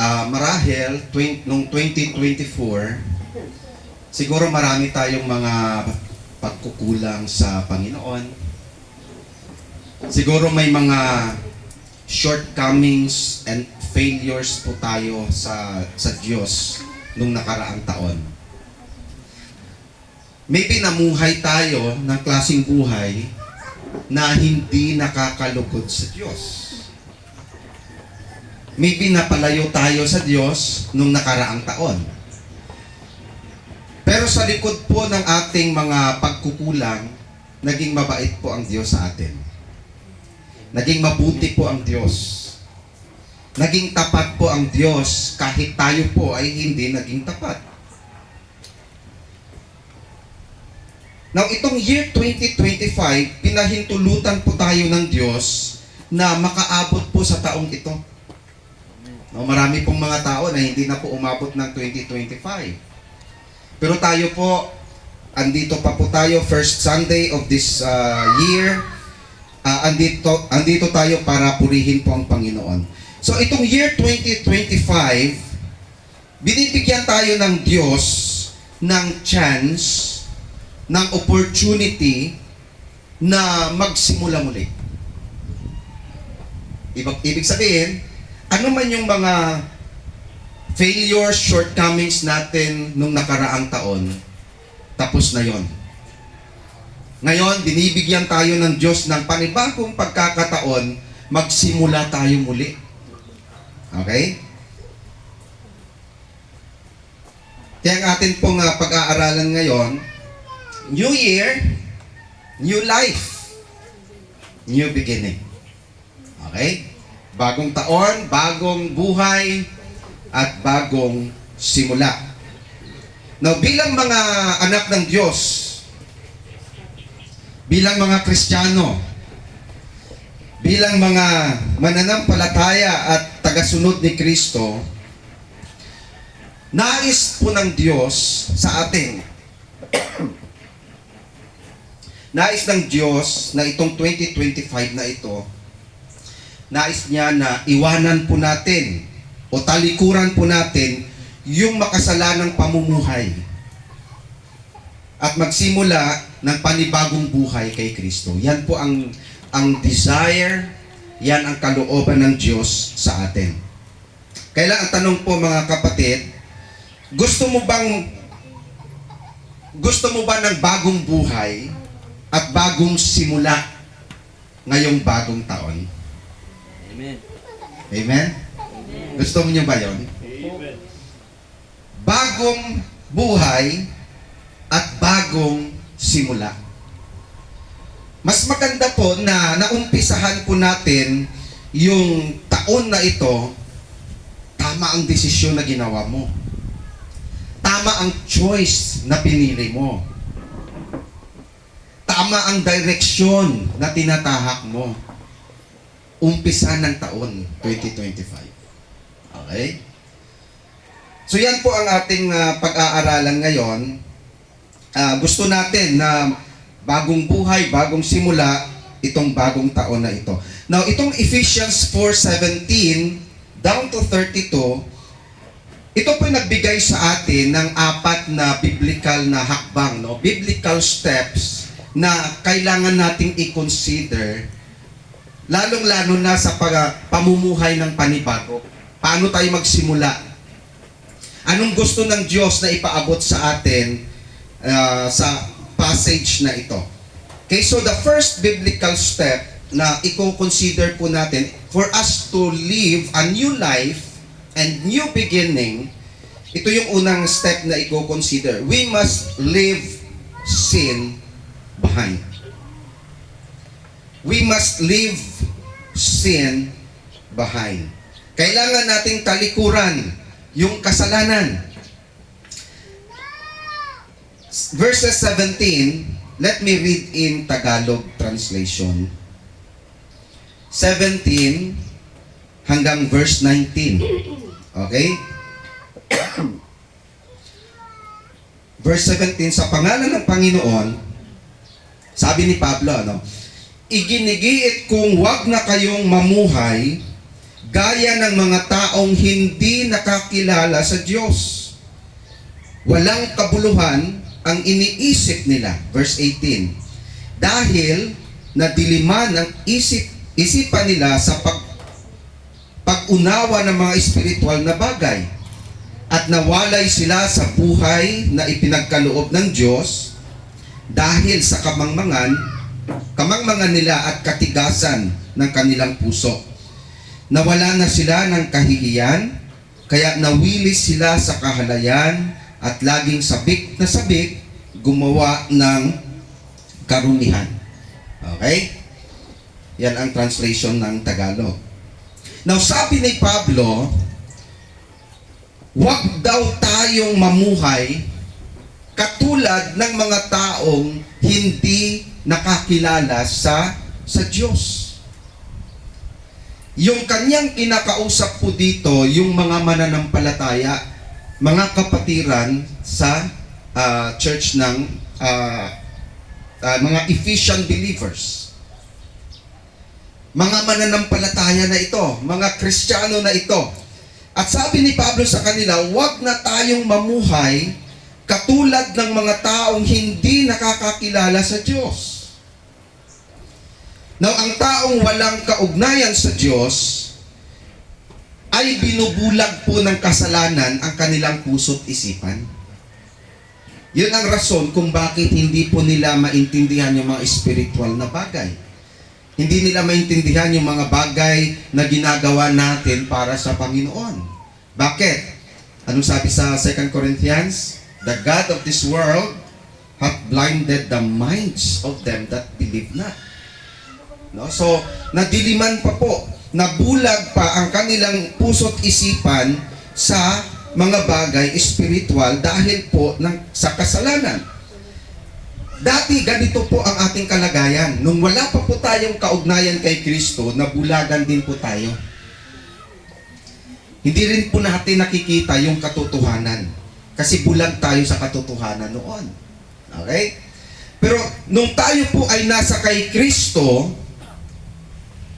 Marahil, nung 2024, siguro marami tayong mga pagkukulang sa Panginoon. Siguro may mga shortcomings and failures po tayo sa Diyos nung nakaraang taon. May pinamuhay tayo ng klaseng buhay na hindi nakakalugod sa Diyos. May pinapalayo tayo sa Diyos nung nakaraang taon. Pero sa likod po ng ating mga pagkukulang, naging mabait po ang Diyos sa atin. Naging mabuti po ang Diyos. Naging tapat po ang Diyos kahit tayo po ay hindi naging tapat. Now, itong year 2025, pinahintulutan po tayo ng Diyos na makaabot po sa taong ito. No, marami pong mga tao na hindi na po umabot ng 2025. Pero tayo po, andito pa po tayo, first Sunday of this year, andito tayo para purihin po ang Panginoon. So itong year 2025, binibigyan tayo ng Diyos ng chance, ng opportunity na magsimula muli. Ibig sabihin, ano man yung mga failures, shortcomings natin nung nakaraang taon, tapos na yon. Ngayon, binibigyan tayo ng Diyos ng panibagong pagkakataon, magsimula tayo muli. Okay? Kaya ang atin pong pag-aaralan ngayon, New Year, New Life, New Beginning. Okay? Bagong taon, bagong buhay, at bagong simula. Now, bilang mga anak ng Diyos, bilang mga Kristiyano, bilang mga mananampalataya at tagasunod ni Kristo, nais po ng Diyos sa atin. Nais ng Diyos na itong 2025 na ito, nais niya na iwanan po natin o talikuran po natin yung makasalanang pamumuhay at magsimula ng panibagong buhay kay Kristo. Yan po ang desire, yan ang kalooban ng Diyos sa atin. Kaya ang tanong po mga kapatid, gusto mo ba ng bagong buhay at bagong simula ngayong bagong taon? Amen. Amen? Gusto mo niyo ba yun? Amen. Bagong buhay at bagong simula. Mas maganda po na naumpisahan po natin yung taon na ito, tama ang desisyon na ginawa mo. Tama ang choice na pinili mo. Tama ang direksyon na tinatahak mo. Umpisa ng taon 2025. Okay? So yan po ang ating pag-aaralan ngayon. Gusto natin na bagong buhay, bagong simula, itong bagong taon na ito. Now, itong Ephesians 4:17 down to 32, ito po nagbigay sa atin ng apat na biblical na hakbang, no? Biblical steps na kailangan nating i-consider, lalong-lalo na sa pamumuhay ng panibago. Paano tayo magsimula? Anong gusto ng Diyos na ipaabot sa atin sa passage na ito? Okay, so the first biblical step na i-consider po natin for us to live a new life and new beginning, ito yung unang step na i-consider. We must leave sin behind. We must leave sin behind. Kailangan nating talikuran yung kasalanan. Verses 17, let me read in Tagalog translation. 17 hanggang verse 19. Okay? Verse 17, sa pangalan ng Panginoon, sabi ni Pablo, iginigiit kung wag na kayong mamuhay gaya ng mga taong hindi nakakilala sa Diyos. Walang kabuluhan ang iniisip nila. Verse 18. Dahil nadiliman ang isipan nila sa pag-unawa ng mga espiritual na bagay, at nawalay sila sa buhay na ipinagkaloob ng Diyos dahil sa kamangmangan nila at katigasan ng kanilang puso. Nawala na sila ng kahihiyan, kaya nawilis sila sa kahalayan at laging sabik na sabik gumawa ng karumihan. Okay? Yan ang translation ng Tagalog. Now, sabi ni Pablo, huwag daw tayong mamuhay katulad ng mga taong hindi nakakilala sa Diyos. Yung kanyang kinakausap po dito, yung mga mananampalataya, mga kapatiran sa church ng mga Ephesian believers. Mga mananampalataya na ito, mga Kristiyano na ito. At sabi ni Pablo sa kanila, huwag na tayong mamuhay katulad ng mga taong hindi nakakakilala sa Diyos. Now, ang taong walang kaugnayan sa Diyos ay binubulag po ng kasalanan ang kanilang puso't isipan. Yun ang rason kung bakit hindi po nila maintindihan yung mga spiritual na bagay. Hindi nila maintindihan yung mga bagay na ginagawa natin para sa Panginoon. Bakit? Anong sabi sa 2 Corinthians? The God of this world hath blinded the minds of them that believe not. No? So, nadiliman pa po, nabulag pa ang kanilang puso't isipan sa mga bagay spiritual dahil po sa kasalanan. Dati ganito po ang ating kalagayan. Nung wala pa po tayong kaugnayan kay Kristo, nabulagan din po tayo. Hindi rin po natin nakikita yung katotohanan. Kasi bulag tayo sa katotohanan noon. Okay? Pero nung tayo po ay nasa kay Kristo,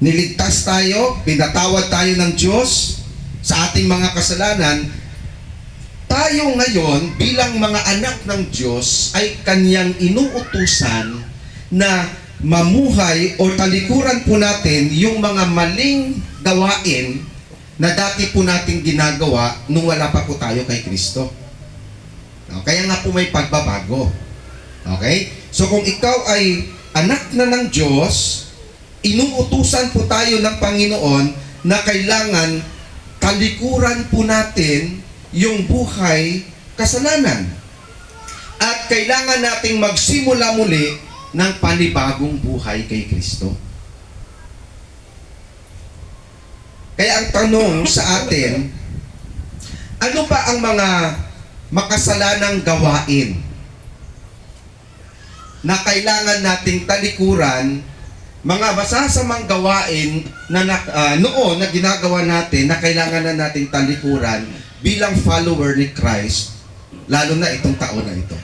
niligtas tayo, pinatawad tayo ng Diyos sa ating mga kasalanan, tayo ngayon bilang mga anak ng Diyos ay Kanyang inuutusan na mamuhay o talikuran po natin yung mga maling gawain na dati po nating ginagawa nung wala pa po tayo kay Kristo. Kaya nga po may pagbabago. Okay? So kung ikaw ay anak na ng Diyos, inuutusan po tayo ng Panginoon na kailangan talikuran po natin yung buhay kasalanan. At kailangan nating magsimula muli ng panibagong buhay kay Kristo. Kaya ang tanong sa atin, ano ba ang mga makasalanang gawain na kailangan nating talikuran, mga masasamang gawain na noon na ginagawa natin na kailangan na nating talikuran bilang follower ni Christ, lalo na itong taon na ito.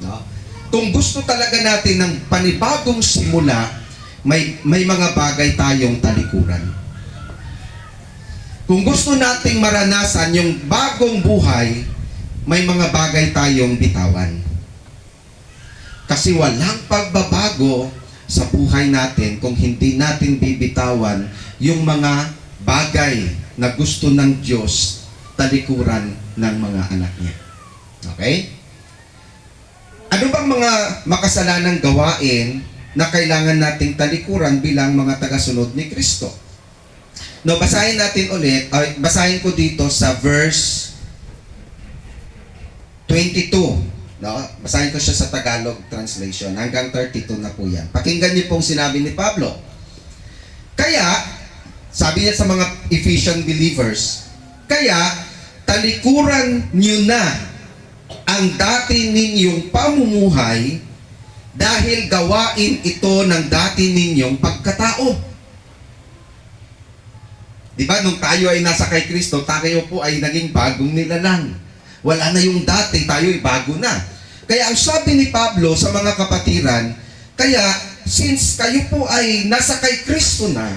No? Kung gusto talaga natin ng panibagong simula, may mga bagay tayong talikuran. Kung gusto nating maranasan yung bagong buhay, may mga bagay tayong bitawan. Kasi walang pagbabago sa buhay natin kung hindi natin bibitawan yung mga bagay na gusto ng Diyos talikuran ng mga anak niya. Okay? Ano bang mga makasalanang gawain na kailangan nating talikuran bilang mga tagasunod ni Kristo? No, basahin natin ulit, basahin ko dito sa verse 22. No? Basahin ko siya sa Tagalog translation. Hanggang 32 na po yan. Pakinggan niyo pong sinabi ni Pablo. Kaya, sabi niya sa mga Ephesian believers, kaya, talikuran niyo na ang dati ninyong pamumuhay dahil gawain ito ng dati ninyong pagkatao. Diba, nung tayo ay nasa kay Kristo, tayo po ay naging bagong nilalang. Wala na yung dati, tayo ay bago na. Kaya ang sabi ni Pablo sa mga kapatiran, kaya since kayo po ay nasa kay Kristo na,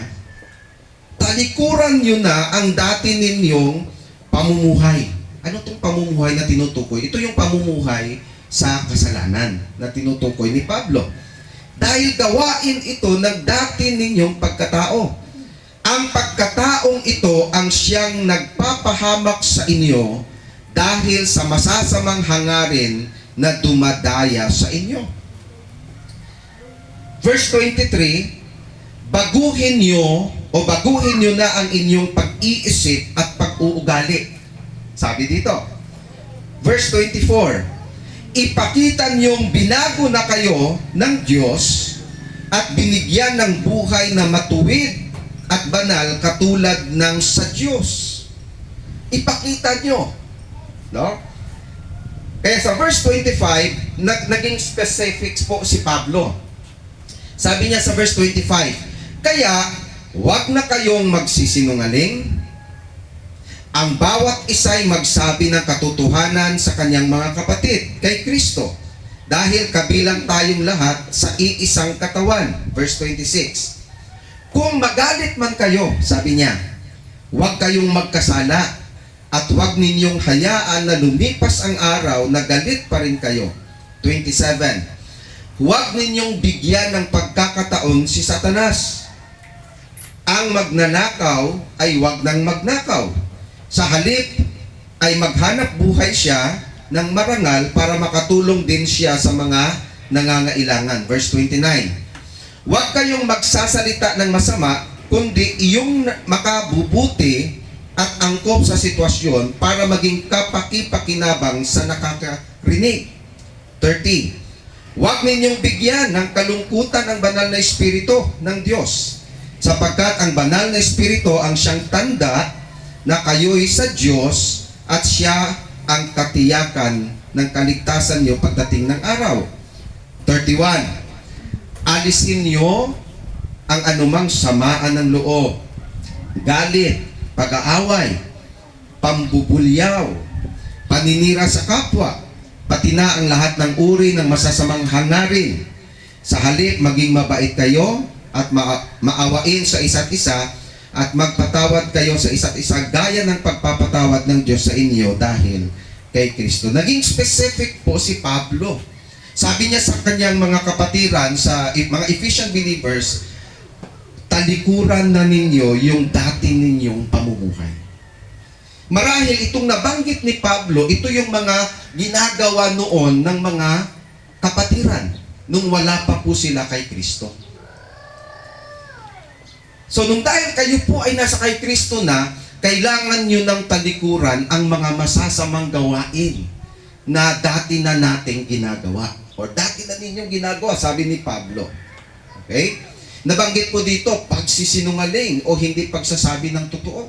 talikuran nyo na ang dati ninyong pamumuhay. Ano itong pamumuhay na tinutukoy? Ito yung pamumuhay sa kasalanan na tinutukoy ni Pablo. Dahil gawain ito ng dati ninyong pagkatao. Ang pagkataong ito ang siyang nagpapahamak sa inyo dahil sa masasamang hangarin na dumadaya sa inyo. Verse 23, baguhin nyo na ang inyong pag-iisip at pag-uugali. Sabi dito, verse 24, ipakita niyong binago na kayo ng Diyos at binigyan ng buhay na matuwid at banal katulad ng sa Diyos. Ipakita nyo. No? Kaya sa verse 25, naging specifics po si Pablo. Sabi niya sa verse 25, kaya huwag na kayong magsisinungaling. Ang bawat isa'y magsabi ng katotohanan sa kanyang mga kapatid kay Kristo. Dahil kabilang tayong lahat sa iisang katawan. Verse 26. Kung magalit man kayo, sabi niya, huwag kayong magkasala at huwag ninyong hayaan na lumipas ang araw na galit pa rin kayo. 27. Huwag ninyong bigyan ng pagkakataon si Satanas. Ang magnanakaw ay huwag nang magnakaw. Sa halip ay maghanap buhay siya ng marangal para makatulong din siya sa mga nangangailangan. Verse 29. Huwag kayong magsasalita ng masama, kundi iyong makabubuti at angkop sa sitwasyon para maging kapaki-pakinabang sa nakakarinig. 30. Huwag ninyong bigyan ng kalungkutan ang banal na Espiritu ng Diyos, sapagkat ang banal na Espiritu ang siyang tanda na kayo'y sa Diyos at siya ang katiyakan ng kaligtasan niyo pagdating ng araw. 31. Alisin niyo ang anumang samaan ng loob, galit, pag-aaway, pambubulyaw, paninira sa kapwa, pati na ang lahat ng uri ng masasamang hangarin. Sa halip, maging mabait kayo at maawain sa isa't isa at magpatawad kayo sa isa't isa gaya ng pagpapatawad ng Diyos sa inyo dahil kay Kristo. Naging specific po si Pablo. Sabi niya sa kanyang mga kapatiran, sa mga Ephesian believers, talikuran na ninyo yung dati ninyong pamumuhay. Marahil itong nabanggit ni Pablo, ito yung mga ginagawa noon ng mga kapatiran nung wala pa po sila kay Kristo. So, nung dahil kayo po ay nasa kay Kristo na, kailangan nyo ng talikuran ang mga masasamang gawain na dati na nating ginagawa. O dati na ninyong ginagawa, sabi ni Pablo. Okay? Nabanggit po dito, pagsisinungaling o hindi pagsasabi ng totoo.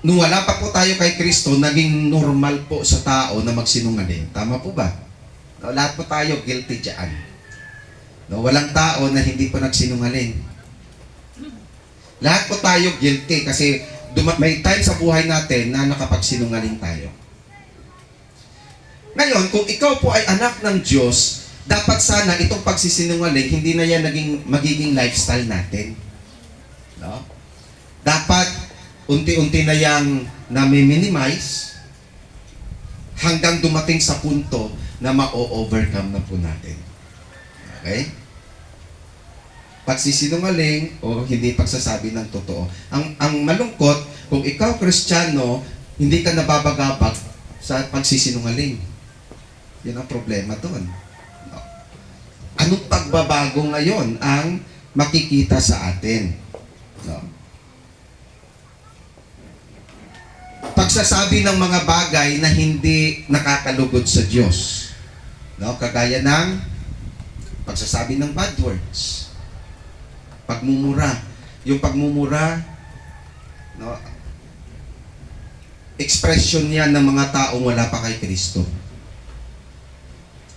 Nung wala pa po tayo kay Kristo, naging normal po sa tao na magsinungaling. Tama po ba? No, lahat po tayo guilty dyan. No, walang tao na hindi po nagsinungaling. Lahat po tayo guilty kasi may time sa buhay natin na nakapagsinungaling tayo. Ngayon, kung ikaw po ay anak ng Diyos, dapat sana itong pagsisinungaling, hindi na yan magiging lifestyle natin. No? Dapat unti-unti na yang nami-minimize hanggang dumating sa punto na ma-overcome na po natin. Okay? Pagsisinungaling o hindi pagsasabi ng totoo. Ang malungkot, kung ikaw Kristiyano, hindi ka nababagabag sa pagsisinungaling. Yan ang problema doon. No? Anong pagbabago ngayon ang makikita sa atin? No? Pagsasabi ng mga bagay na hindi nakakalugod sa Diyos. No? Kagaya ng pagsasabi ng bad words. Pagmumura. Yung pagmumura, no, expression yan ng mga taong wala pa kay Kristo.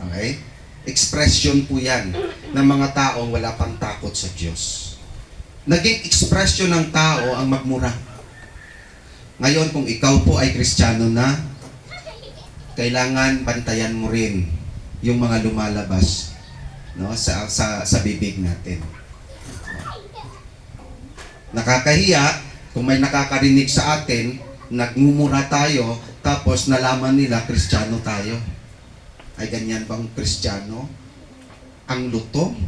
Okay? Expression po yan ng mga taong wala pang takot sa Diyos. Naging expression ng tao ang magmura. Ngayon, kung ikaw po ay Kristiyano na, kailangan bantayan mo rin yung mga lumalabas, no, sa bibig natin. Nakakahiya kung may nakakarinig sa atin, nagmumura tayo, tapos nalaman nila Kristiyano tayo. Ay ganyan bang Kristiyano? Ang lutong.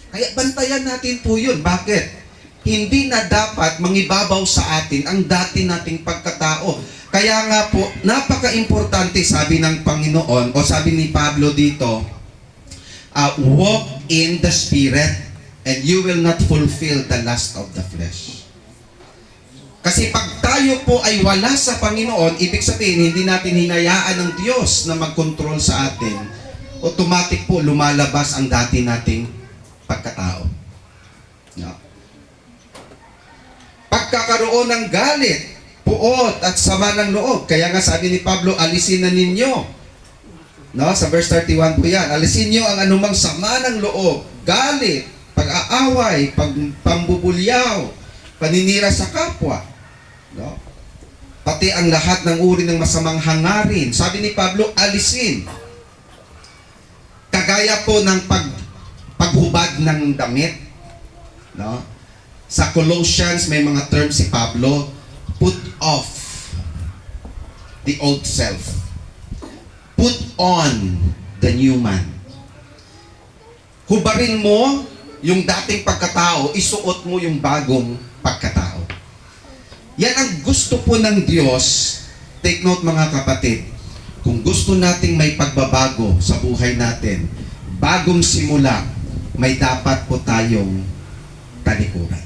Kaya bantayan natin po yun. Bakit? Hindi na dapat mangibabaw sa atin ang dati nating pagkatao. Kaya nga po, napaka-importante sabi ng Panginoon, o sabi ni Pablo dito, walk in the Spirit and you will not fulfill the lust of the flesh. Kasi pag tayo po ay wala sa Panginoon, ibig sabihin, hindi natin hinayaan ng Diyos na mag-control sa atin, automatic po lumalabas ang dati nating pagkatao. No? Pagkakaroon ng galit, puot at sama ng loob. Kaya nga sabi ni Pablo, alisin na ninyo. No? Sa verse 31 po yan, alisin nyo ang anumang sama ng loob, galit, pag-aaway, pambubulyaw, paninira sa kapwa. No? Pati ang lahat ng uri ng masamang hangarin. Sabi ni Pablo, alisin. Kagaya po ng paghubad ng damit. No? Sa Colossians, may mga terms si Pablo, put off the old self. Put on the new man. Hubarin mo yung dating pagkatao, isuot mo yung bagong pagkatao. Yan ang gusto po ng Diyos. Take note mga kapatid, kung gusto nating may pagbabago sa buhay natin, bagong simula, may dapat po tayong talikuran.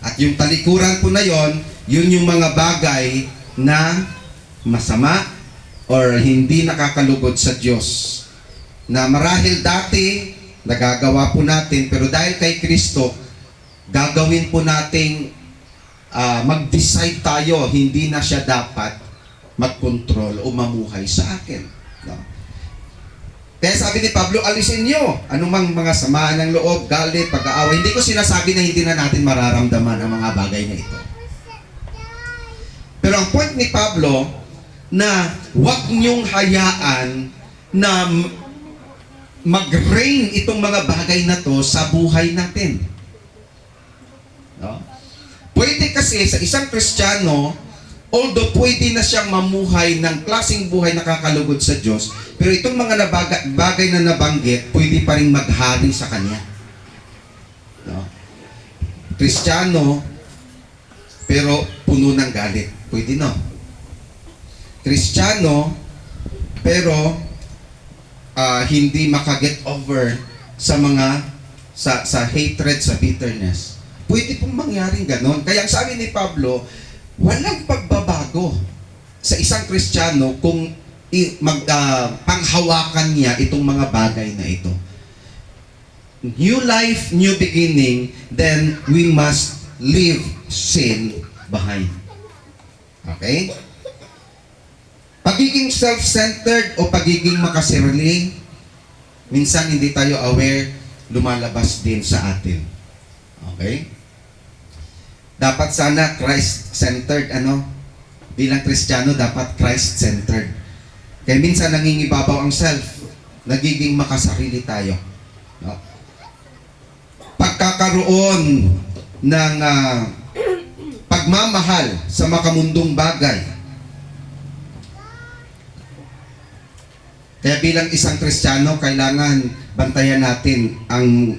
At yung talikuran po na yon, yun yung mga bagay na masama or hindi nakakalugod sa Diyos. Na marahil dati, nagagawa po natin, pero dahil kay Kristo, gagawin po nating mag-decide tayo, hindi na siya dapat mag-control o mamuhay sa akin. No? Kaya sabi ni Pablo, alisin nyo anumang mga samaan ng loob, galit, pag-aaway. Hindi ko sinasabi na hindi na natin mararamdaman ang mga bagay na ito. Pero ang point ni Pablo, na huwag nyong hayaan na mag-reign itong mga bagay na to sa buhay natin. No? Pwede kasi sa isang Kristiyano, although pwede na siyang mamuhay ng klaseng buhay na kakalugod sa Diyos, pero itong mga bagay na nabanggit, pwede pa rin maghari sa Kanya. No? Kristiyano, pero puno ng galit. Pwede no? Kristiyano, pero hindi makaget over sa mga sa hatred, sa bitterness. Pwede pong mangyaring ganon. Kaya ang sabi ni Pablo, walang pagbabago sa isang Kristiyano kung panghawakan niya itong mga bagay na ito. New life, new beginning, then we must leave sin behind. Okay? Pagiging self-centered o pagiging makasarili, minsan hindi tayo aware, lumalabas din sa atin. Okay? Dapat sana Christ-centered, bilang Kristiyano, dapat Christ-centered. Kaya minsan nangingibabaw ang self, nagiging makasarili tayo. No? Pagkakaroon ng pagmamahal sa makamundong bagay. Kaya bilang isang Kristiyano, kailangan bantayan natin ang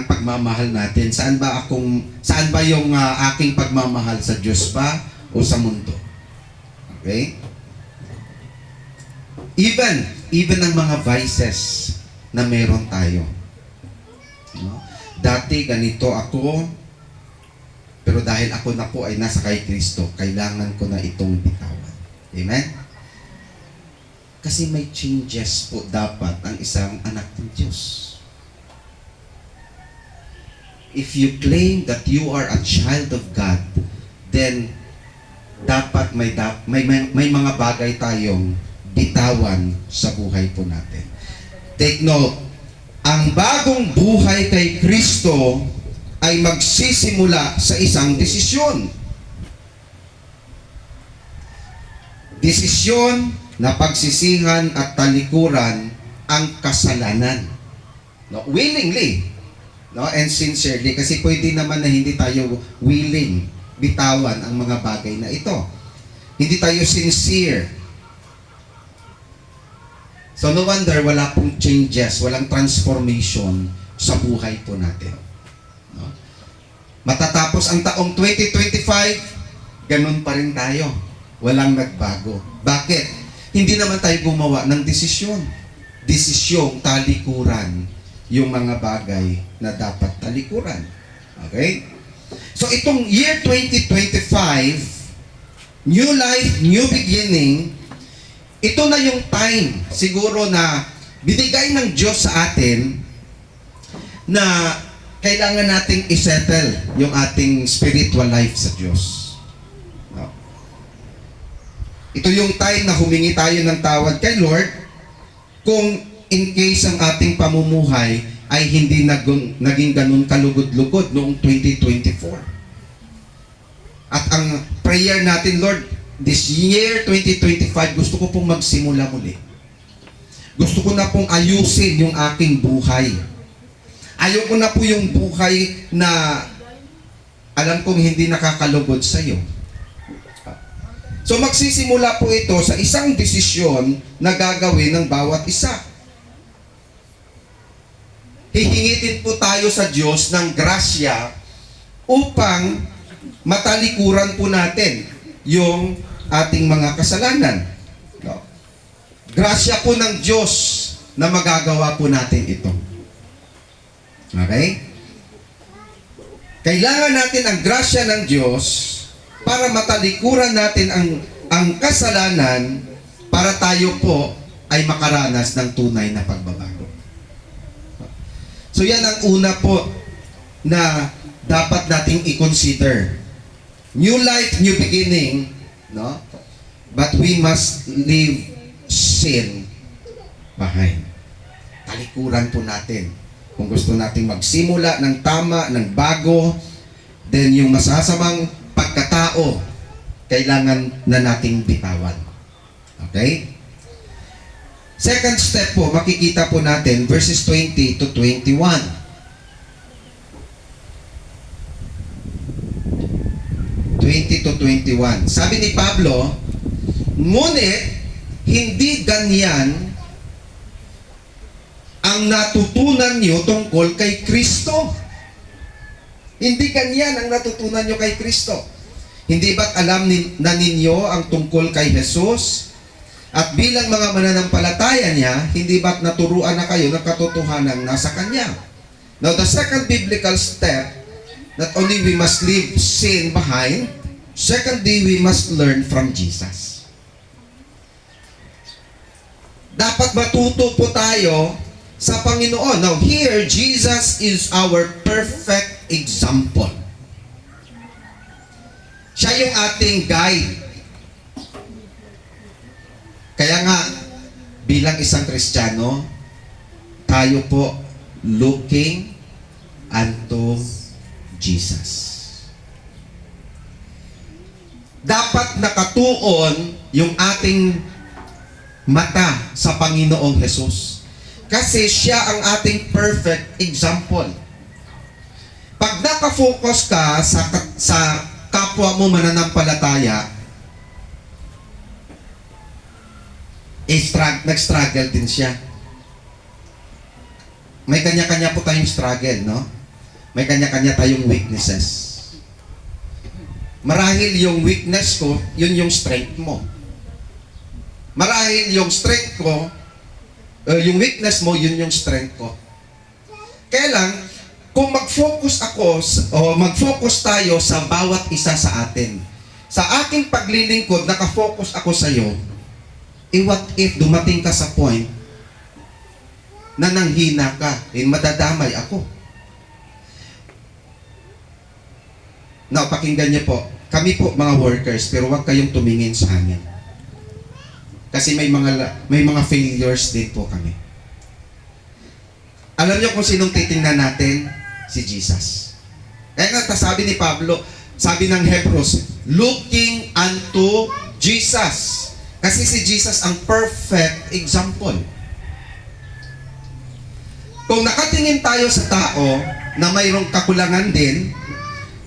pagmamahal natin. Saan ba yung aking pagmamahal, sa Diyos ba o sa mundo? Okay? Even ang mga vices na meron tayo. No? Dati ganito ako, pero dahil ako na po ay nasa kay Kristo, kailangan ko na itong bitawan. Amen? Kasi may changes po dapat ang isang anak ng Diyos. If you claim that you are a child of God, then dapat may mga bagay tayong bitawan sa buhay po natin. Take note, ang bagong buhay kay Kristo ay magsisimula sa isang desisyon. Desisyon na pagsisihan at talikuran ang kasalanan. No, willingly. no? And sincerely, kasi pwede naman na hindi tayo willing bitawan ang mga bagay na ito. Hindi tayo sincere. So no wonder wala pong changes, walang transformation sa buhay po natin. No? Matatapos ang taong 2025, ganun pa rin tayo. Walang nagbago. Bakit? Hindi naman tayo gumawa ng desisyon. Desisyong talikuran yung mga bagay na dapat talikuran. Okay? So itong year 2025, new life, new beginning, ito na yung time siguro na binigay ng Diyos sa atin na kailangan nating isettle yung ating spiritual life sa Diyos. No? Ito yung time na humingi tayo ng tawad kay Lord kung in case ang ating pamumuhay ay hindi naging ganun kalugod-lugod noong 2024. At ang prayer natin, Lord, this year 2025, gusto ko pong magsimula muli. Gusto ko na pong ayusin yung aking buhay. Ayoko na po yung buhay na alam kong hindi nakakalugod sa iyo. So magsisimula po ito sa isang desisyon na gagawin ng bawat isa. Hihingitin po tayo sa Diyos ng grasya upang matalikuran po natin yung ating mga kasalanan. No? Grasya po ng Diyos na magagawa po natin ito. Okay? Kailangan natin ang grasya ng Diyos para matalikuran natin ang kasalanan para tayo po ay makaranas ng tunay na pagbabago. So yan ang una po na dapat nating i-consider. New life, new beginning, no? But we must leave sin behind. Talikuran po natin. Kung gusto nating magsimula ng tama, ng bago, then yung masasamang pagkatao, kailangan na nating bitawan. Okay? Second step po, makikita po natin, verses 20 to 21. 20 to 21. Sabi ni Pablo, ngunit, hindi ganyan ang natutunan nyo tungkol kay Kristo. Hindi ganyan ang natutunan nyo kay Kristo. Hindi ba't alam na ninyo ang tungkol kay Jesus? At bilang mga mananampalataya niya, hindi ba't naturuan na kayo ng katotohanan nasa Kanya? Now, the second biblical step, not only we must leave sin behind, secondly, we must learn from Jesus. Dapat matuto po tayo sa Panginoon. Now here, Jesus is our perfect example. Siya yung ating guide. Kaya nga, bilang isang Kristiyano, tayo po looking unto Jesus. Dapat nakatuon yung ating mata sa Panginoong Jesus. Kasi siya ang ating perfect example. Pag nakafocus ka sa kapwa mo mananampalataya, nag-struggle din siya. May kanya-kanya po tayong struggle, no? May kanya-kanya tayong weaknesses. Marahil yung weakness ko, yun yung strength mo. Marahil yung strength ko, yung weakness mo, yun yung strength ko. Kaya lang, kung mag-focus tayo sa bawat isa sa atin. Sa aking paglilingkod, nakafocus ako sa iyo, what if dumating ka sa point na nanghina ka, madadamay ako. Now, pakinggan niyo po, kami po mga workers, pero huwag kayong tumingin sa amin. Kasi may mga failures din po kami. Alam niyo kung sinong titingnan natin? Si Jesus. Kaya nga, sabi ni Pablo, sabi ng Hebrews, looking unto Jesus. Kasi si Jesus ang perfect example. Kung nakatingin tayo sa tao, na mayroong kakulangan din,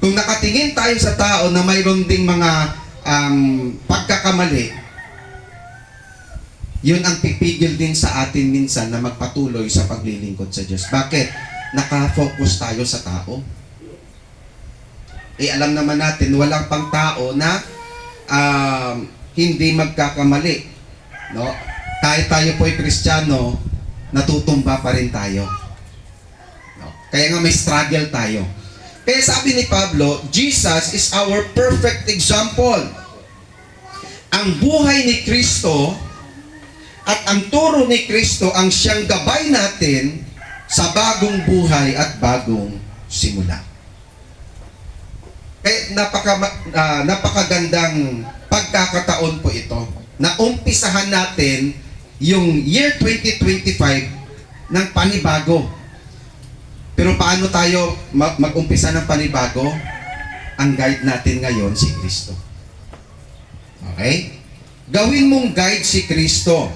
kung nakatingin tayo sa tao na mayroon ding mga pagkakamali, yun ang pipigil din sa atin minsan na magpatuloy sa paglilingkod sa Diyos. Bakit? Nakafocus tayo sa tao. Alam naman natin, walang pang tao na hindi magkakamali. No? Kahit tayo po'y Kristiyano, natutumba pa rin tayo. No? Kaya nga may struggle tayo. Kaya sabi ni Pablo, Jesus is our perfect example. Ang buhay ni Kristo at ang turo ni Kristo ang siyang gabay natin sa bagong buhay at bagong simula. Kaya napakagandang pagkakataon po ito na umpisahan natin yung year 2025 ng panibago. Pero paano tayo mag-umpisa ng panibago? Ang guide natin ngayon si Kristo. Okay? Gawin mong guide si Kristo.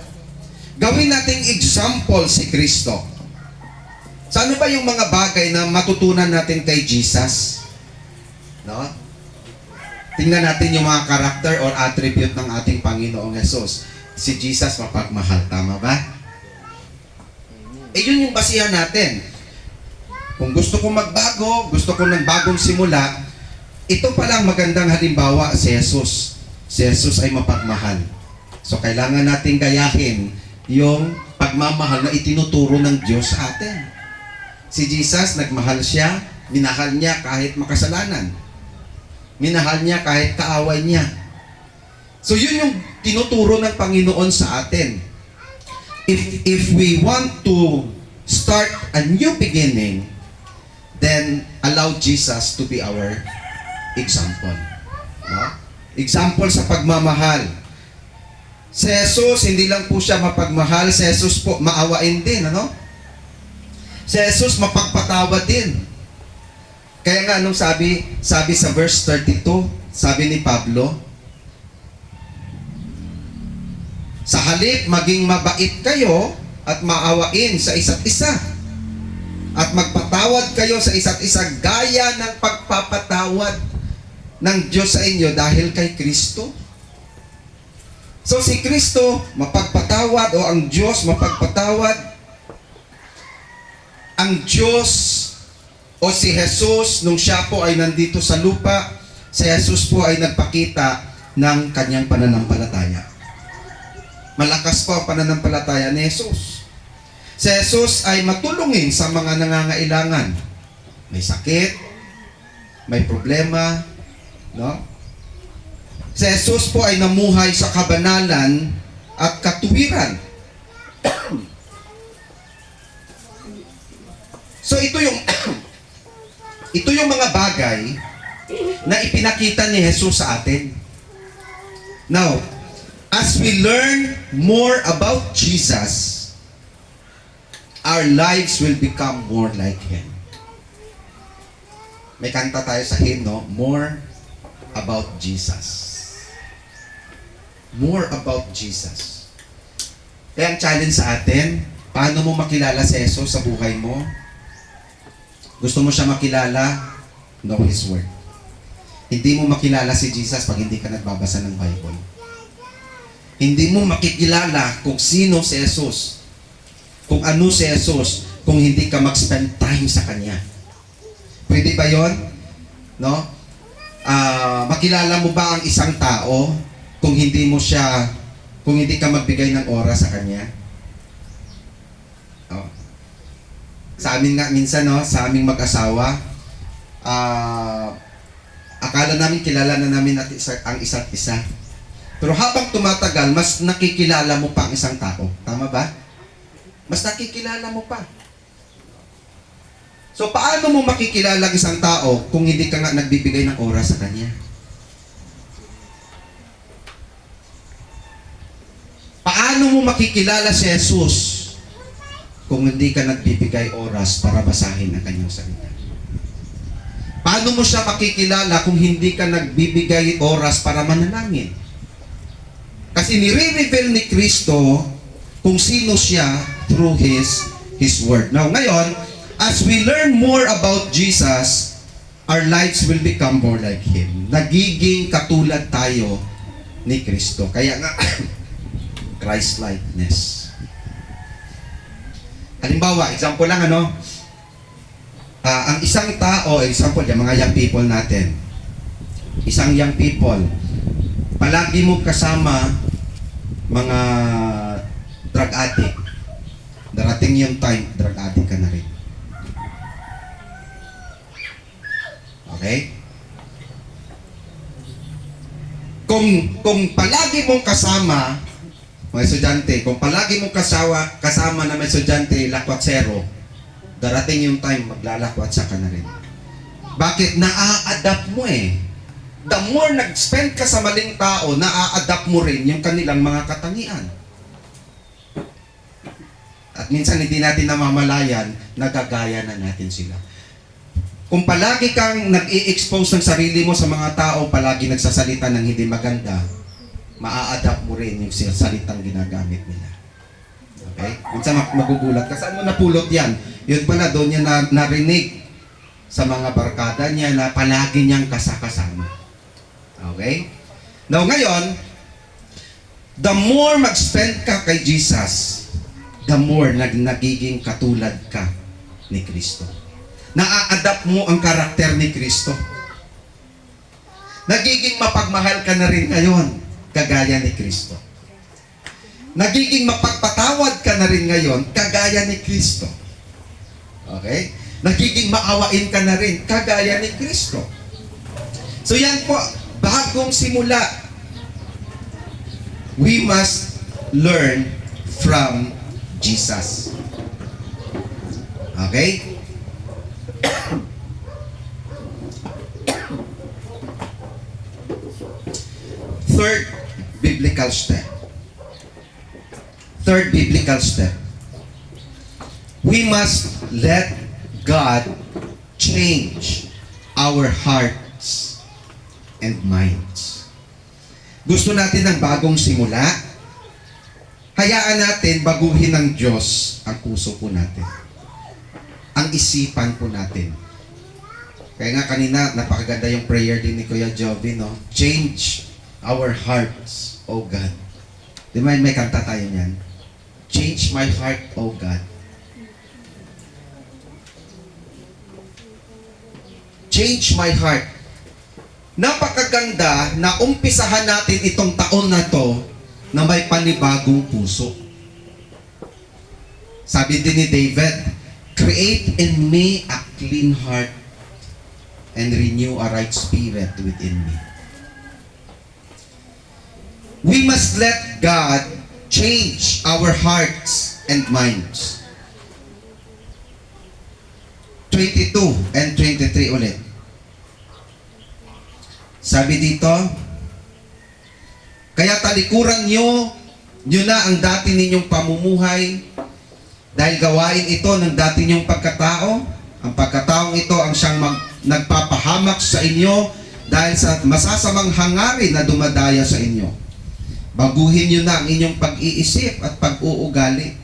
Gawin nating example si Kristo. So ano ba yung mga bagay na matutunan natin kay Jesus? No? Tingnan natin yung mga karakter or attribute ng ating Panginoong Hesus. Si Jesus mapagmahal. Tama ba? Yun yung basihan natin. Kung gusto kong magbago, gusto kong ng bagong simula, ito palang magandang halimbawa si Jesus. Si Jesus ay mapagmahal. So kailangan nating gayahin yung pagmamahal na itinuturo ng Diyos sa atin. Si Jesus, nagmahal siya, minahal niya kahit makasalanan. Minahal niya kahit kaaway niya. So yun yung tinuturo ng Panginoon sa atin. If we want to start a new beginning, then allow Jesus to be our example. No? Example sa pagmamahal. Si Jesus, hindi lang po siya mapagmahal, si Jesus po maawain din, ano? Si Jesus mapagpatawad din. Kaya nga anong sabi sa verse 32, sabi ni Pablo, sa halip maging mabait kayo at maawain sa isa't isa. At magpatawad kayo sa isa't isa gaya ng pagpapatawad ng Diyos sa inyo dahil kay Kristo. So si Kristo mapagpatawad o ang Diyos mapagpatawad. Ang Diyos o si Jesus nung siya po ay nandito sa lupa, si Jesus po ay nagpakita ng kanyang pananampalataya. Malakas po ang pananampalataya ni Jesus. Si Jesus ay matulungin sa mga nangangailangan. May sakit, may problema, no? Si Jesus po ay namuhay sa kabanalan at katuwiran. So ito yung mga bagay na ipinakita ni Jesus sa atin. Now, as we learn more about Jesus, our lives will become more like Him. May kanta tayo sa hymno, More About Jesus. More about Jesus. Kaya ang challenge sa atin, paano mo makilala si Jesus sa buhay mo? Gusto mo siya makilala? Know His Word. Hindi mo makilala si Jesus pag hindi ka nagbabasa ng Bible. Hindi mo makikilala kung sino si Jesus, kung ano si Jesus, kung hindi ka mag-spend time sa Kanya. Pwede ba yon? No? Makilala mo ba ang isang tao kung hindi ka magbigay ng oras sa Kanya? No? Sa amin nga minsan, no, sa aming mag-asawa, akala namin kilala na namin ang isa't isa. Pero habang tumatagal, mas nakikilala mo pa ang isang tao. Tama ba? Mas nakikilala mo pa. So, paano mo makikilala ang isang tao kung hindi ka nga nagbibigay ng oras sa kanya? Paano mo makikilala si Jesus kung hindi ka nagbibigay oras para basahin ang kanyang salita? Paano mo siya makikilala kung hindi ka nagbibigay oras para manalangin? Kasi nire-reveal ni Kristo kung sino siya through His Word. Now, ngayon, as we learn more about Jesus, our lives will become more like Him. Nagiging katulad tayo ni Kristo. Kaya nga, Christ-likeness. Halimbawa, example lang ang isang tao, example, yung mga young people natin. Isang young people, palagi mo kasama mga drug addict. Darating yung time, drug addict ka na rin. Okay? Kung palagi mong kasama mga estudyante, kung palagi mong kasama na may estudyante lakwatsero, darating yung time, maglalakwatsa ka na rin. Bakit? Na-a-adapt mo eh. The more nag-spend ka sa maling tao, na-a-adapt mo rin yung kanilang mga katangian. At minsan hindi natin namamalayan, nagagaya na natin sila. Kung palagi kang nag-i-expose ng sarili mo sa mga tao, palagi nagsasalita ng hindi maganda, maa-adapt mo rin yung salitang ginagamit nila. Okay? Minsan magugulat ka, saan mo napulot yan? Yun pala, doon niya narinig sa mga barkada niya na palagi niyang kasakasama. Okay? Now ngayon, the more mag-spend ka kay Jesus, the more nagiging katulad ka ni Kristo. Na-adapt mo ang karakter ni Kristo. Nagiging mapagmahal ka na rin ngayon, kagaya ni Kristo. Nagiging mapagpatawad ka na rin ngayon, kagaya ni Kristo. Okay? Nagiging maawain ka na rin, kagaya ni Kristo. So yan po, bagong simula. We must learn from Jesus. Okay? Third biblical step. We must let God change our hearts and minds. Gusto natin ng bagong simula? Hayaan natin baguhin ng Diyos ang puso po natin. Ang isipan po natin. Kaya nga kanina, napakaganda yung prayer din ni Kuya Jovi, no? Change our hearts, O God. Di ba may kanta tayo niyan? Change my heart, O God. Change my heart. Napakaganda na umpisahan natin itong taon na to na may panibagong puso. Sabi din ni David, create in me a clean heart and renew a right spirit within me. We must let God change our hearts and minds. 22 and 23 ulit. Sabi dito, kaya talikuran nyo na ang dati ninyong pamumuhay dahil gawain ito ng dati ninyong pagkatao. Ang pagkataong ito ang siyang nagpapahamak sa inyo dahil sa masasamang hangarin na dumadaya sa inyo. Baguhin nyo na ang inyong pag-iisip at pag-uugali.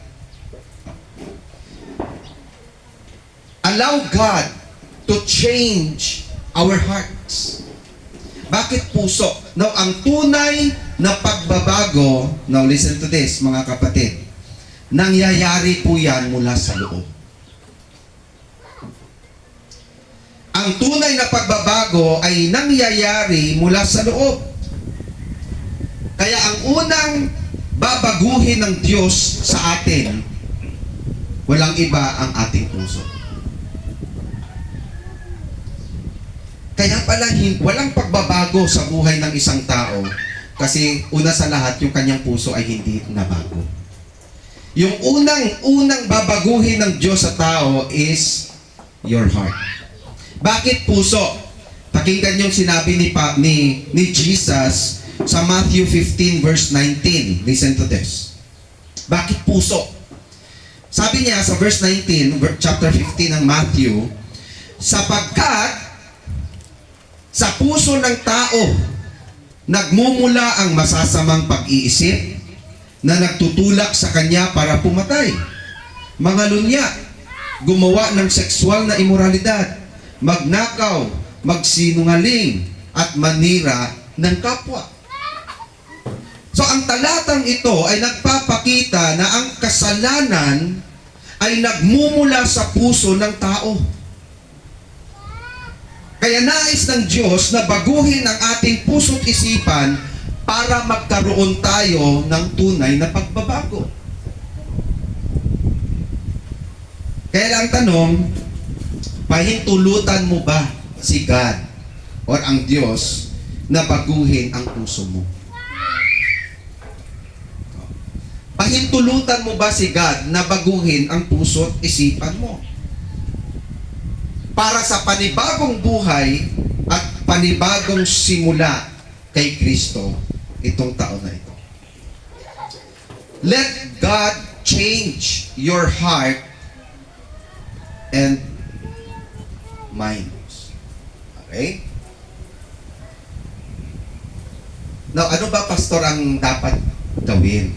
Allow God to change our hearts. Bakit puso? Now, ang tunay na pagbabago, now listen to this mga kapatid, nangyayari po yan mula sa loob. Ang tunay na pagbabago ay nangyayari mula sa loob. Kaya ang unang babaguhin ng Diyos sa atin, walang iba ang ating puso. Kaya pala walang pagbabago sa buhay ng isang tao kasi una sa lahat yung kanyang puso ay hindi nabago. Yung unang babaguhin ng Diyos sa tao is your heart. Bakit puso? Pakinggan yung sinabi ni Jesus sa Matthew 15 verse 19. Listen to this. Bakit puso? Sabi niya sa verse 19, chapter 15 ng Matthew, sapagkat sa puso ng tao nagmumula ang masasamang pag-iisip na nagtutulak sa kanya para pumatay, mga lunya, gumawa ng sexual na imoralidad, magnakaw, magsinungaling, at manira ng kapwa. So ang talatang ito ay nagpapakita na ang kasalanan ay nagmumula sa puso ng tao. Kaya nais ng Diyos na baguhin ang ating puso't isipan para magkaroon tayo ng tunay na pagbabago. Kaya lang tanong, pahintulutan mo ba si God or ang Diyos na baguhin ang puso mo? Pahintulutan mo ba si God na baguhin ang puso at isipan mo? Para sa panibagong buhay at panibagong simula kay Kristo itong taon na ito. Let God change your heart and mind. Okay? Now, ano ba, pastor, ang dapat gawin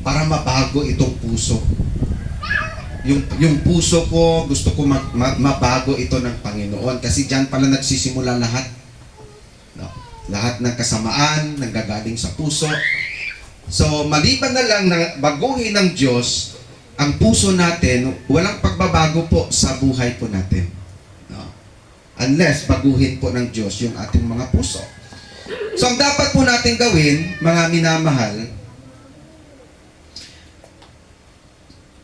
para mabago itong puso? Yung puso ko, gusto ko mabago ito ng Panginoon kasi diyan pala nagsisimula lahat. No? Lahat ng kasamaan nanggagaling sa puso. So, maliban na lang na baguhin ng Diyos ang puso natin, walang pagbabago po sa buhay po natin. No? Unless baguhin po ng Diyos yung ating mga puso. So, ang dapat po natin gawin, mga minamahal,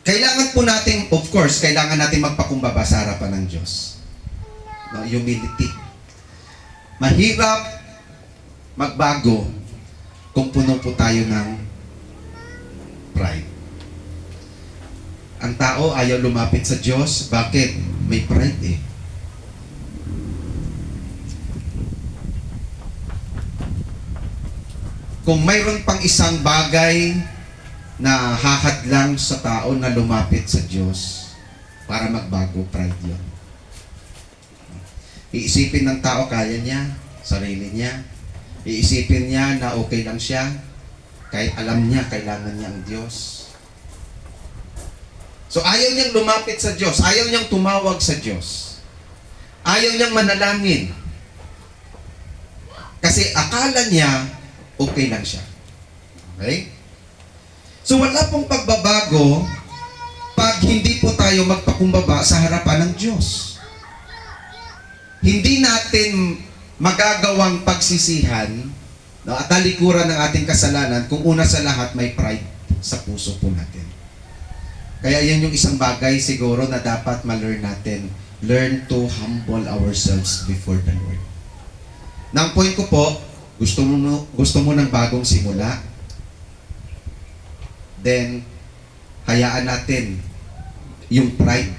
kailangan po natin, of course, kailangan natin magpakumbaba sa harapan ng Diyos. No, humility. Mahirap magbago kung puno po tayo ng pride. Ang tao ayaw lumapit sa Diyos. Bakit? May pride eh. Kung mayroon pang isang bagay na hahadlang sa tao na lumapit sa Diyos para magbago, pride yun. Iisipin ng tao, kaya niya, sarili niya. Iisipin niya na okay lang siya, kahit alam niya, kailangan niya ang Diyos. So ayaw niyang lumapit sa Diyos, ayaw niyang tumawag sa Diyos. Ayaw niyang manalangin. Kasi akala niya, okay lang siya. Okay? So wala pong pagbabago pag hindi po tayo magpakumbaba sa harapan ng Diyos. Hindi natin magagawang pagsisihan, no, at talikuran ng ating kasalanan kung una sa lahat may pride sa puso po natin. Kaya yan yung isang bagay siguro na dapat ma-learn natin. Learn to humble ourselves before the Lord. Nang point ko po, gusto mo ng bagong simula, then hayaan natin yung pride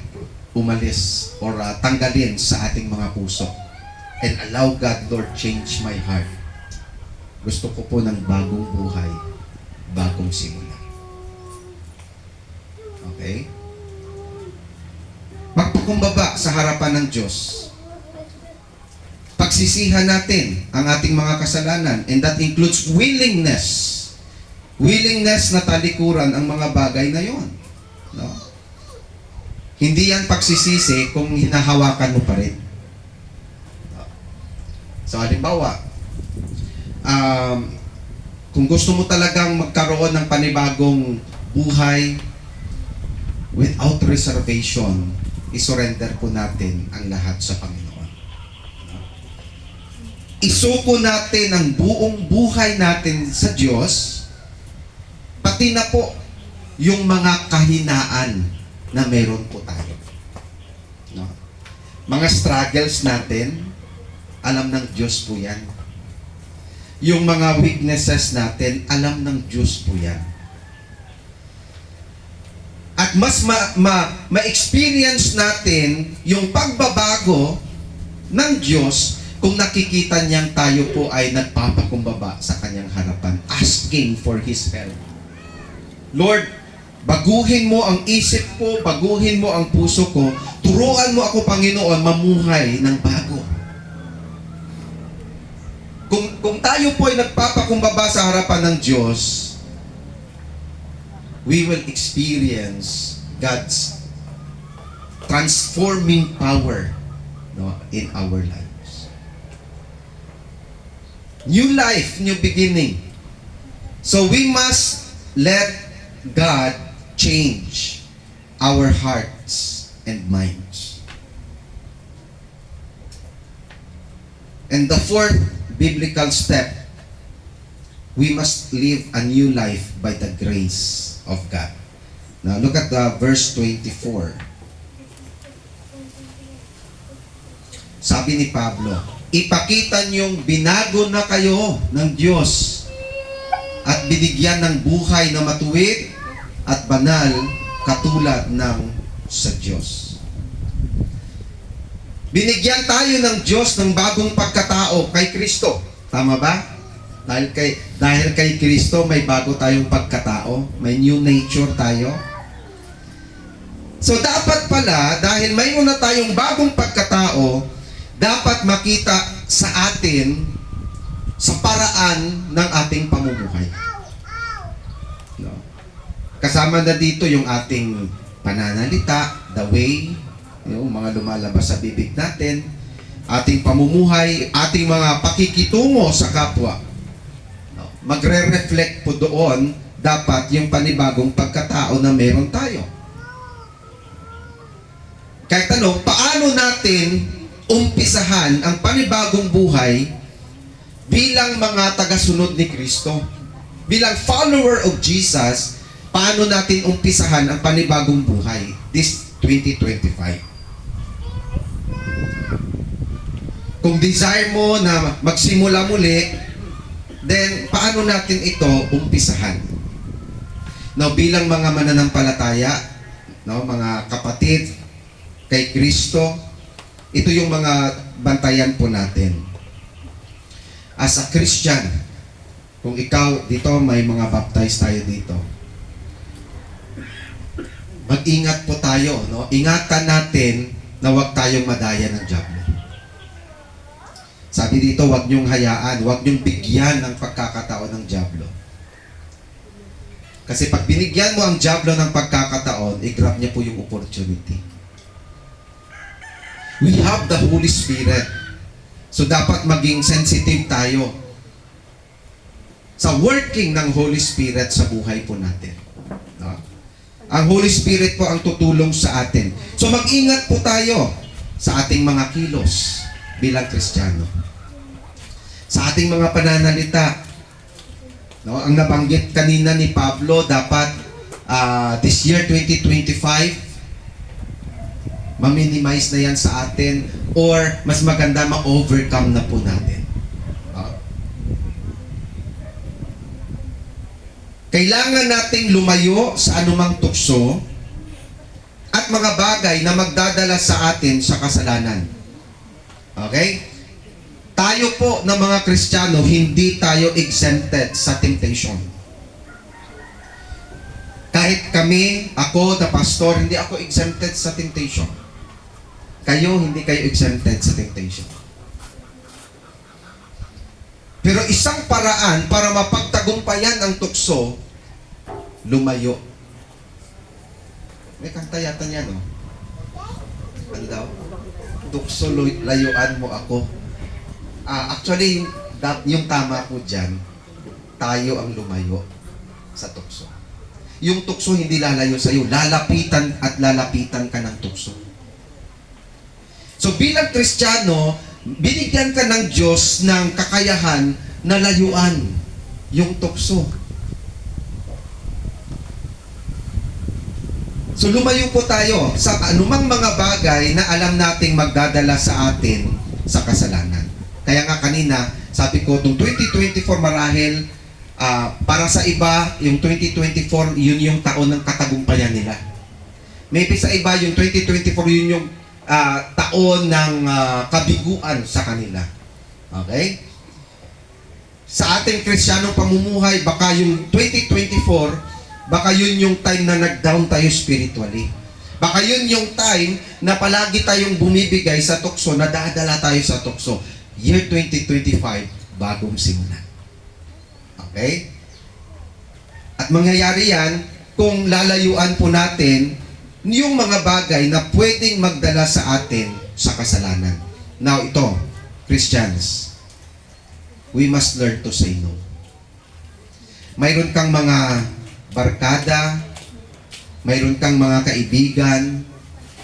umalis or tanggalin sa ating mga puso and allow God, Lord, change my heart. Gusto ko po ng bagong buhay, bagong simula. Okay? Magpakumbaba sa harapan ng Diyos. Pagsisihan natin ang ating mga kasalanan, and that includes willingness. Willingness na talikuran ang mga bagay na yon. No? Hindi yan pagsisisi kung hinahawakan mo pa rin. No? So, halimbawa, kung gusto mo talagang magkaroon ng panibagong buhay without reservation, isurrender po natin ang lahat sa Panginoon. Isuko natin ang buong buhay natin sa Diyos, pati na po yung mga kahinaan na meron po tayo. No? Mga struggles natin, alam ng Diyos po yan. Yung mga weaknesses natin, alam ng Diyos po yan. At mas ma-experience natin yung pagbabago ng Diyos kung nakikita niyang tayo po ay nagpapakumbaba sa kanyang harapan, asking for His help. Lord, baguhin mo ang isip ko, baguhin mo ang puso ko, turuan mo ako, Panginoon, mamuhay ng bago. Kung tayo po ay nagpapakumbaba sa harapan ng Diyos, we will experience God's transforming power, no, in our lives. New life, new beginning. So we must let God change our hearts and minds. And the fourth biblical step, we must live a new life by the grace of God. Now look at the verse 24. Sabi ni Pablo, ipakita niyong binago na kayo ng Diyos at binigyan ng buhay na matuwid at banal katulad ng sa Diyos. Binigyan tayo ng Diyos ng bagong pagkatao kay Kristo. Tama ba? Dahil kay Kristo may bago tayong pagkatao, may new nature tayo. So dapat pala, dahil may una tayong bagong pagkatao, dapat makita sa atin sa paraan ng ating pamumuhay. No? Kasama na dito yung ating pananalita, the way, yung mga lumalabas sa bibig natin, ating pamumuhay, ating mga pakikitungo sa kapwa. No? Magre-reflect po doon dapat yung panibagong pagkatao na meron tayo. Kaya tanong, paano natin umpisahan ang panibagong buhay bilang mga tagasunod ni Kristo? Bilang follower of Jesus, paano natin umpisahan ang panibagong buhay this 2025? Kung desire mo na magsimula muli, then paano natin ito umpisahan? Now, bilang mga mananampalataya, no, mga kapatid kay Kristo, ito yung mga bantayan po natin. As a Christian, kung ikaw dito, may mga baptized tayo dito, mag-ingat po tayo, no? Ingatan natin na huwag tayong madaya ng diablo. Sabi dito, huwag niyong hayaan, huwag niyong bigyan ng pagkakataon ng diablo. Kasi pag binigyan mo ang diablo ng pagkakataon, i-grab niya po yung opportunity. We have the Holy Spirit. So dapat maging sensitive tayo sa working ng Holy Spirit sa buhay po natin. No? Ang Holy Spirit po ang tutulong sa atin. So mag-ingat po tayo sa ating mga kilos bilang Kristiyano. Sa ating mga pananalita. No? Ang nabanggit kanina ni Pablo, dapat this year 2025, ma-minimize na yan sa atin or mas maganda ma-overcome na po natin. Kailangan nating lumayo sa anumang tukso at mga bagay na magdadala sa atin sa kasalanan. Okay? Tayo po na mga Kristiyano, hindi tayo exempted sa temptation. Kahit kami, ako na pastor, hindi ako exempted sa temptation. Kayo, hindi kayo exempted sa temptation. Pero isang paraan para mapagtagumpayan ang tukso, lumayo. May kanta yata niya, no? Ano daw? Tukso, layuan mo ako. Actually, yung tama po dyan, tayo ang lumayo sa tukso. Yung tukso hindi lalayo sa iyo, lalapitan at lalapitan ka ng tukso. So bilang Kristiyano, binigyan ka ng Diyos ng kakayahan na layuan yung tukso. So lumayo po tayo sa anumang mga bagay na alam nating magdadala sa atin sa kasalanan. Kaya nga kanina, sabi ko, itong 2024 marahil, para sa iba, yung 2024, yun yung taon ng katagumpayan nila. Maybe sa iba, yung 2024, yun yung taon ng kabiguan sa kanila. Okay? Sa ating Kristiyanong pamumuhay, baka yung 2024, baka yun yung time na nag-down tayo spiritually. Baka yun yung time na palagi tayong bumibigay sa tukso, nadadala tayo sa tukso. Year 2025, bagong simula. Okay? At mangyayari yan kung lalayuan po natin yung mga bagay na pwedeng magdala sa atin sa kasalanan. Now ito, Christians, we must learn to say no. Mayroon kang mga barkada, mayroon kang mga kaibigan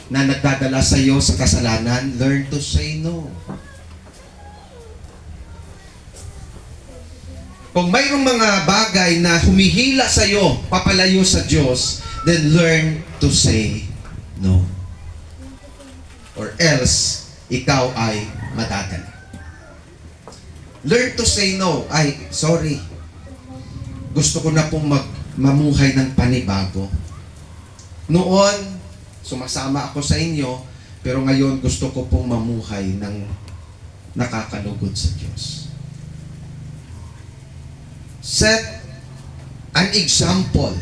na nagdadala sa iyo sa kasalanan, learn to say no. Kung mayroong mga bagay na humihila sa iyo, papalayo sa Diyos, then learn to say no. Or else, ikaw ay madadala. Learn to say no. Ay, sorry. Gusto ko na pong mamuhay ng panibago. Noon, sumasama ako sa inyo, pero ngayon gusto ko pong mamuhay ng nakakalugod sa Diyos. Set an example.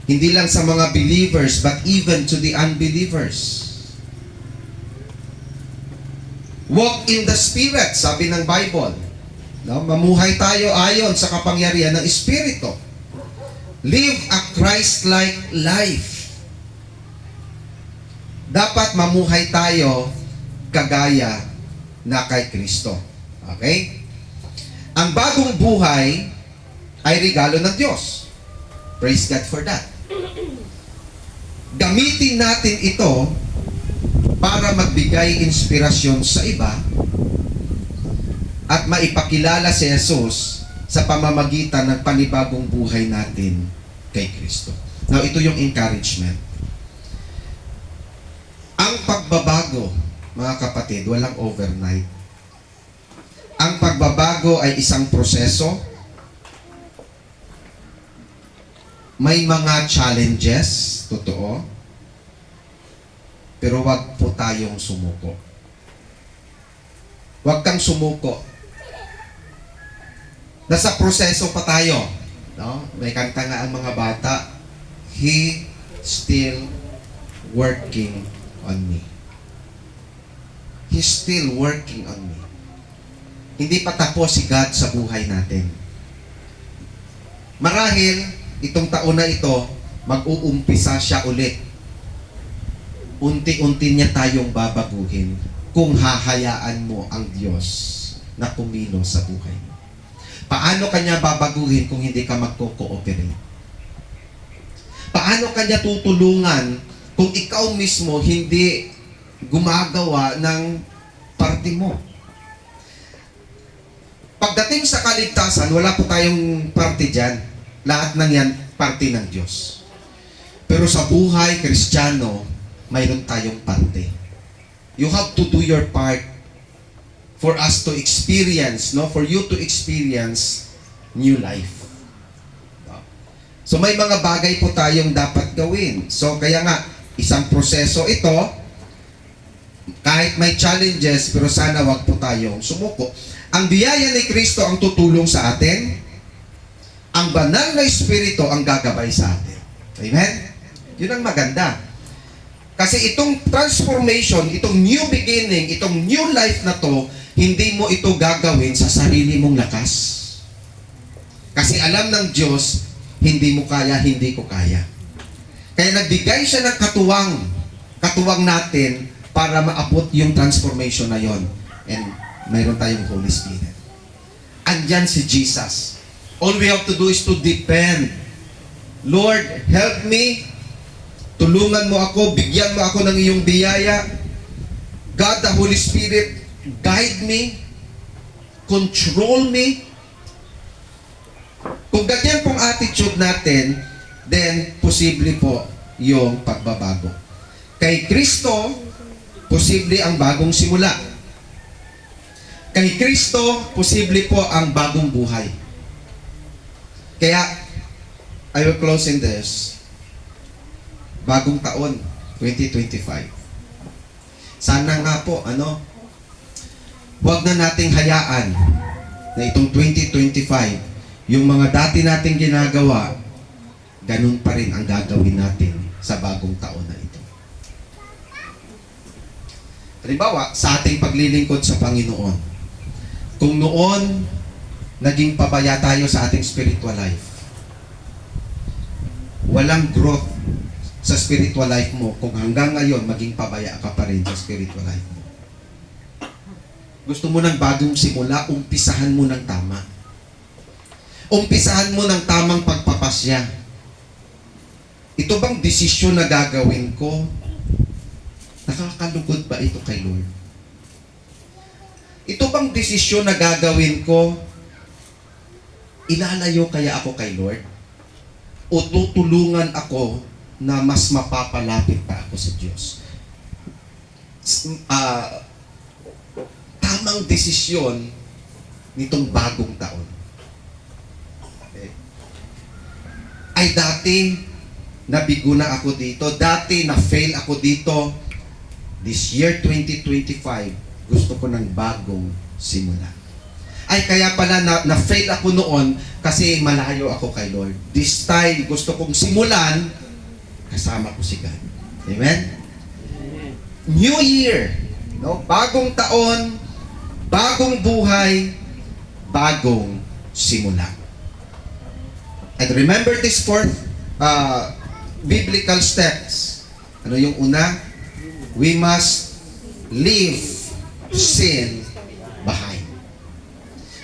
Hindi lang sa mga believers, but even to the unbelievers. Walk in the Spirit, sabi ng Bible. No? Mamuhay tayo ayon sa kapangyarihan ng Espiritu. Live a Christ-like life. Dapat mamuhay tayo kagaya na kay Kristo. Okay? Ang bagong buhay ay regalo ng Diyos. Praise God for that. Gamitin natin ito para magbigay inspirasyon sa iba at maipakilala si Jesus sa pamamagitan ng panibagong buhay natin kay Kristo. Now, ito yung encouragement. Ang pagbabago, mga kapatid, walang overnight. Ang pagbabago ay isang proseso. May mga challenges, totoo. Pero wag po tayong sumuko. Wag kang sumuko. Nasa proseso pa tayo. No? May kanta nga ang mga bata, He still working on me. He's still working on me. Hindi pa tapos si God sa buhay natin. Marahil, itong taon na ito, mag-uumpisa siya ulit. Unti-unti niya tayong babaguhin kung hahayaan mo ang Diyos na kumilos sa buhay mo. Paano kanya babaguhin kung hindi ka magko-cooperate? Paano kanya tutulungan kung ikaw mismo hindi gumagawa ng parte mo? Pagdating sa kaligtasan, wala po tayong parte dyan. Lahat ng yan, parte ng Diyos. Pero sa buhay Kristiyano, mayroon tayong parte. You have to do your part for us to experience, no? For you to experience new life. So may mga bagay po tayong dapat gawin. So kaya nga, isang proseso ito, kahit may challenges, pero sana wag po tayong sumuko. Ang biyaya ni Kristo ang tutulong sa atin, ang banal na Espiritu ang gagabay sa atin. Amen? Yun ang maganda. Kasi itong transformation, itong new beginning, itong new life na to, hindi mo ito gagawin sa sarili mong lakas. Kasi alam ng Diyos, hindi mo kaya, hindi ko kaya. Kaya nagbigay siya ng katuwang natin para maabot yung transformation na yon. And mayroon tayong Holy Spirit. Andyan si Jesus. All we have to do is to depend. Lord, help me. Tulungan mo ako, bigyan mo ako ng iyong biyaya. God, the Holy Spirit, guide me, control me. Kung ganyan pong attitude natin, then posible po yung pagbabago. Kay Kristo, posible ang bagong simula. Kay Kristo, posible po ang bagong buhay. Kaya, I will close in this. Bagong taon, 2025. Sana nga po, huwag na nating hayaan na itong 2025, yung mga dati nating ginagawa, ganun pa rin ang gagawin natin sa bagong taon na ito. Halimbawa, sa ating paglilingkod sa Panginoon, kung noon, naging pabaya tayo sa ating spiritual life, walang growth sa spiritual life mo kung hanggang ngayon maging pabaya ka pa rin sa spiritual life mo. Gusto mo ng bagong simula, umpisahan mo ng tama. Umpisahan mo ng tamang pagpapasya. Ito bang desisyon na gagawin ko? Nakakalugod ba ito kay Lord? Ito bang desisyon na gagawin ko? Ilalayo kaya ako kay Lord? O tutulungan ako na mas mapapalapit pa ako sa Diyos? Tamang desisyon nitong bagong taon. Okay. Ay dati, nabigo na ako dito. Dati, na-fail ako dito. This year, 2025, gusto ko ng bagong simula. Ay, kaya pala na-fail ako noon kasi malayo ako kay Lord. This time, gusto kong simulan, kasama ko si God. Amen? New Year. No? Bagong taon, bagong buhay, bagong simula. And remember this fourth biblical steps. Ano yung una? We must leave sin behind.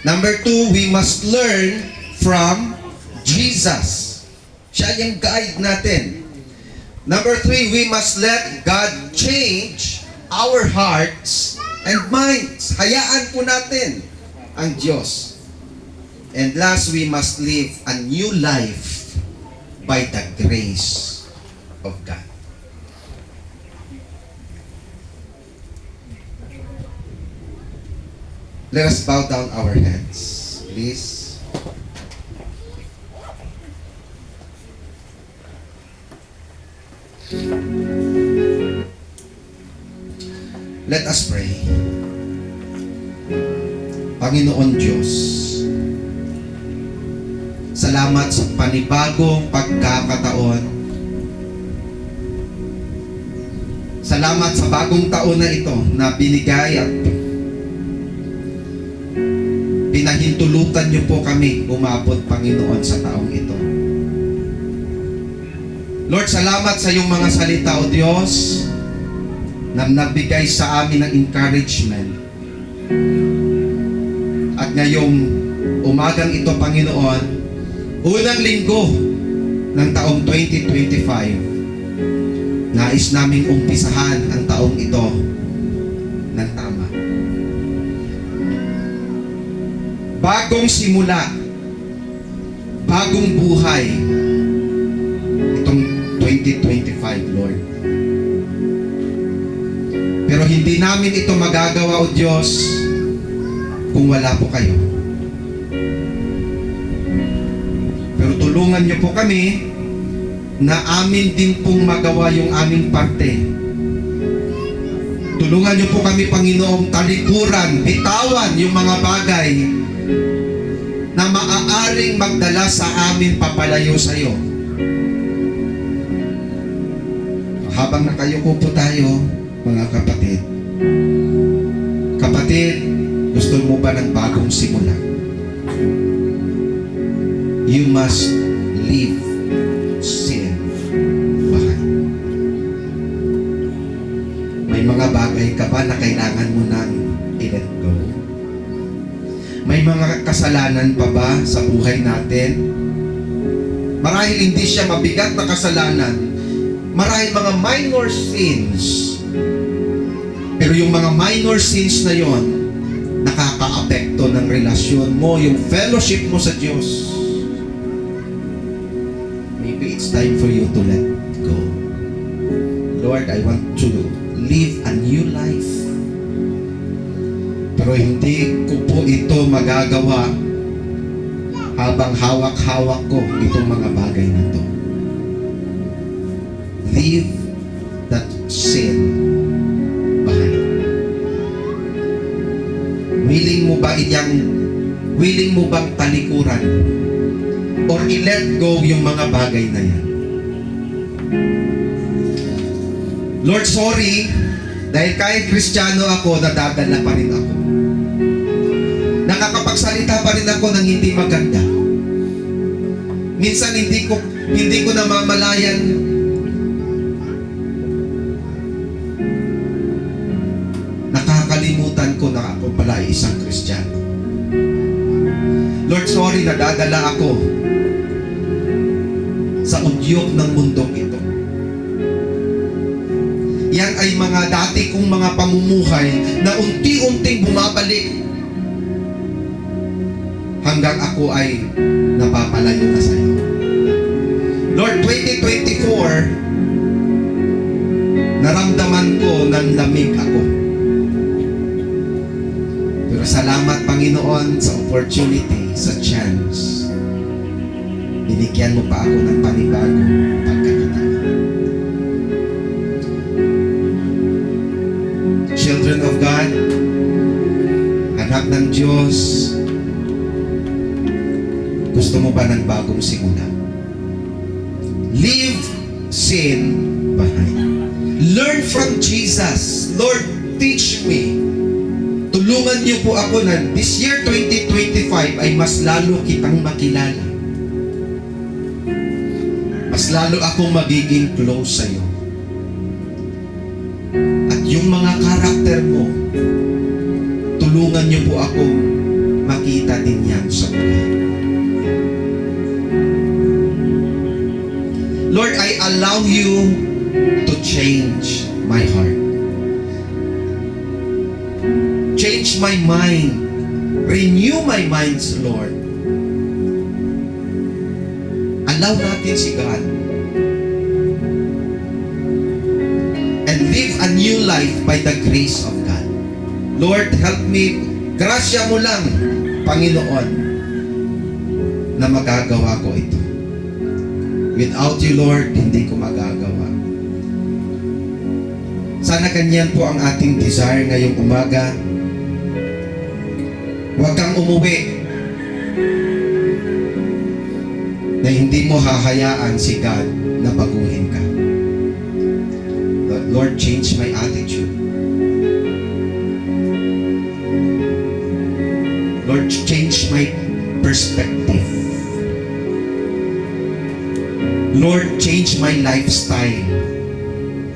Number 2, we must learn from Jesus. Siya yung guide natin. Number 3, we must let God change our hearts and minds. Hayaan po natin ang Diyos. And last, we must live a new life by the grace of God. Let us bow down our heads, please. Let us pray. Panginoon Diyos, salamat sa panibagong pagkakataon. Salamat sa bagong taon na ito na binigay at pinahintulutan niyo po kami umabot, Panginoon, sa taong ito. Lord, salamat sa iyong mga salita, O Diyos, na nagbigay sa amin ng encouragement. At ngayong umagang ito, Panginoon, unang linggo ng taong 2025, nais naming umpisahan ang taong ito ng tama. Bagong simula, bagong buhay itong 2025, Lord. Pero hindi namin ito magagawa, O Diyos, kung wala po kayo. Pero tulungan niyo po kami na amin din pong magawa yung aming parte. Tulungan niyo po kami, Panginoong, talikuran, bitawan yung mga bagay na maaaring magdala sa amin papalayo sa iyo. Habang nakayuko po tayo, mga kapatid. Kapatid, gusto mo ba ng bagong simula? You must leave sin behind. May mga bagay ka ba na kailangan mo nang i-let go? May mga kasalanan pa ba sa buhay natin? Marahil hindi siya mabigat na kasalanan. Marahil mga minor sins. Pero yung mga minor sins na yon, nakaka-apekto ng relasyon mo, yung fellowship mo sa Diyos. Maybe it's time for you to let go. Lord, I want to live a new life. Pero hindi ko po ito magagawa habang hawak-hawak ko itong mga bagay na ito. Leave that sin behind. Willing mo bang talikuran or i-let go yung mga bagay na yan? Lord, sorry, dahil kahit Kristiyano ako, nadadala pa rin ako. Nakakapagsalita pa rin ako ng hindi maganda. Minsan hindi ko namamalayan nakalimutan ko na ako pala ay isang Kristiyano. Lord, sorry, nadadala ako sa udyok ng mundong ito. Yan ay mga dati kong mga pamumuhay na unti-unting bumabalik hanggang ako ay napapalayo na sa iyo. Lord, 2024, naramdaman ko ng lamig ako. Pero salamat, Panginoon, sa opportunity, sa chance. Binigyan mo pa ako ng panibagong pagkakataon. Children of God, anak ng Diyos, gusto mo ba ng bagong simula? Leave sin behind. Learn from Jesus. Lord, teach me. Tulungan niyo po ako na this year 2025 ay mas lalo kitang makilala. Mas lalo akong magiging close sa iyo. At yung mga karakter mo, tulungan niyo po akong makita din yan sa buhay. Lord, I allow you to change my heart. Change my mind. Renew my minds, Lord. Allow natin si God. And live a new life by the grace of God. Lord, help me. Grasya mo lang, Panginoon, na magagawa ko ito. Without you, Lord, hindi ko magagawa. Sana ganyan po ang ating desire ngayong umaga. Huwag kang umuwi na hindi mo hahayaan si God na baguhin ka. Lord, change my attitude. Lord, change my perspective. Lord, change my lifestyle.